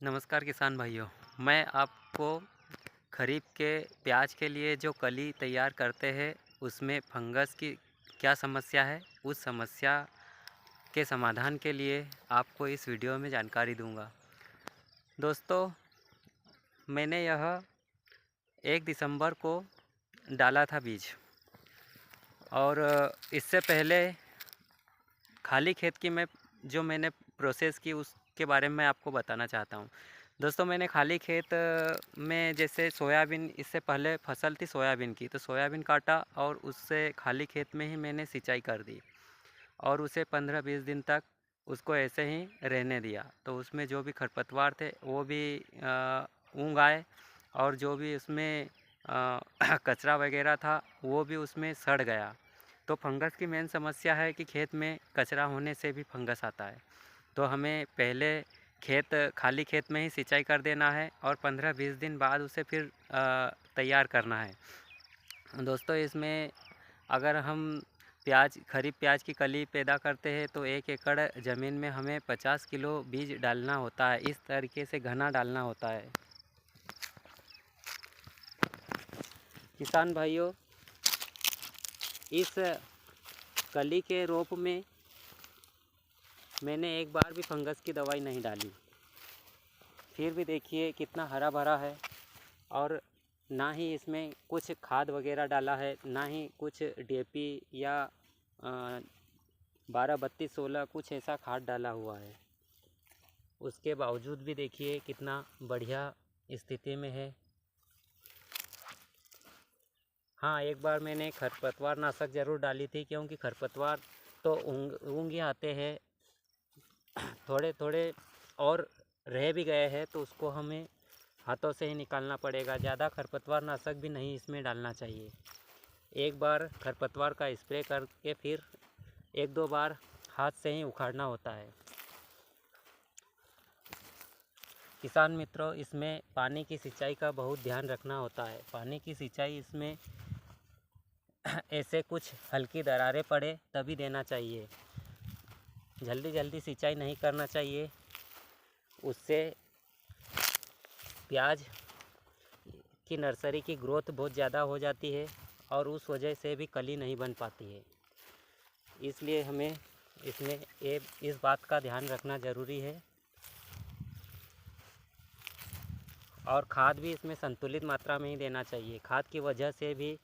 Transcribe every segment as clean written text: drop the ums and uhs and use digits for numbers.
नमस्कार किसान भाइयों। मैं आपको खरीफ के प्याज के लिए जो कली तैयार करते हैं उसमें फंगस की क्या समस्या है, उस समस्या के समाधान के लिए आपको इस वीडियो में जानकारी दूंगा। दोस्तों, मैंने यह 1 दिसंबर को डाला था बीज, और इससे पहले खाली खेत की मैंने प्रोसेस की उसके बारे में आपको बताना चाहता हूँ। दोस्तों, मैंने खाली खेत में जैसे सोयाबीन, इससे पहले फसल थी सोयाबीन की, तो सोयाबीन काटा और उससे खाली खेत में ही मैंने सिंचाई कर दी और उसे 15-20 दिन तक उसको ऐसे ही रहने दिया। तो उसमें जो भी खरपतवार थे वो भी ऊँग आए, और जो भी उसमें कचरा वगैरह था वो भी उसमें सड़ गया। तो फंगस की मेन समस्या है कि खेत में कचरा होने से भी फंगस आता है। तो हमें पहले खाली खेत में ही सिंचाई कर देना है और 15-20 दिन बाद उसे फिर तैयार करना है। दोस्तों, इसमें अगर हम खरीफ प्याज की कली पैदा करते हैं तो 1 एकड़ ज़मीन में हमें 50 किलो बीज डालना होता है। इस तरीके से घना डालना होता है। किसान भाइयों, इस कली के रोप में मैंने एक बार भी फंगस की दवाई नहीं डाली। फिर भी देखिए कितना हरा भरा है, और ना ही इसमें कुछ खाद वगैरह डाला है, ना ही कुछ डीएपी या 12-32-16 कुछ ऐसा खाद डाला हुआ है। उसके बावजूद भी देखिए कितना बढ़िया स्थिति में है। हाँ, एक बार मैंने खरपतवार नाशक ज़रूर डाली थी, क्योंकि खरपतवार तो ऊँग ही आते हैं, थोड़े थोड़े और रह भी गए हैं, तो उसको हमें हाथों से ही निकालना पड़ेगा। ज़्यादा खरपतवार नाशक भी नहीं इसमें डालना चाहिए। एक बार खरपतवार का स्प्रे करके फिर 1-2 बार हाथ से ही उखाड़ना होता है। किसान मित्रों, इसमें पानी की सिंचाई का बहुत ध्यान रखना होता है। पानी की सिंचाई इसमें ऐसे कुछ हल्की दरारें पड़े तभी देना चाहिए। जल्दी जल्दी सिंचाई नहीं करना चाहिए, उससे प्याज की नर्सरी की ग्रोथ बहुत ज़्यादा हो जाती है और उस वजह से भी कली नहीं बन पाती है। इसलिए हमें इसमें इस बात का ध्यान रखना ज़रूरी है। और खाद भी इसमें संतुलित मात्रा में ही देना चाहिए। खाद की वजह से भी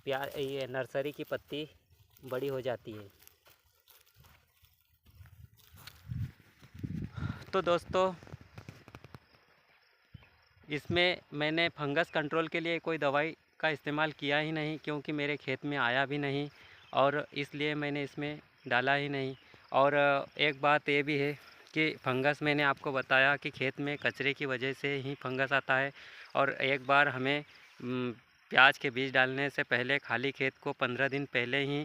ये नर्सरी की पत्ती बड़ी हो जाती है। तो दोस्तों, इसमें मैंने फंगस कंट्रोल के लिए कोई दवाई का इस्तेमाल किया ही नहीं, क्योंकि मेरे खेत में आया भी नहीं और इसलिए मैंने इसमें डाला ही नहीं। और एक बात ये भी है कि फंगस, मैंने आपको बताया कि खेत में कचरे की वजह से ही फंगस आता है। और एक बार हमें प्याज के बीज डालने से पहले खाली खेत को 15 दिन पहले ही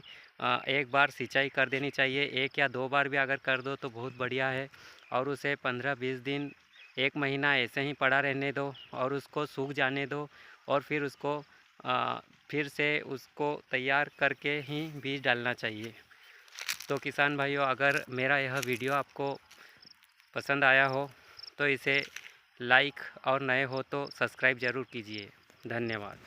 एक बार सिंचाई कर देनी चाहिए। 1 या 2 बार भी अगर कर दो तो बहुत बढ़िया है। और उसे 15-20 दिन, 1 महीना ऐसे ही पड़ा रहने दो और उसको सूख जाने दो, और फिर उसको फिर से उसको तैयार करके ही बीज डालना चाहिए। तो किसान भाइयों, अगर मेरा यह वीडियो आपको पसंद आया हो तो इसे लाइक और नए हो तो सब्सक्राइब ज़रूर कीजिए। धन्यवाद।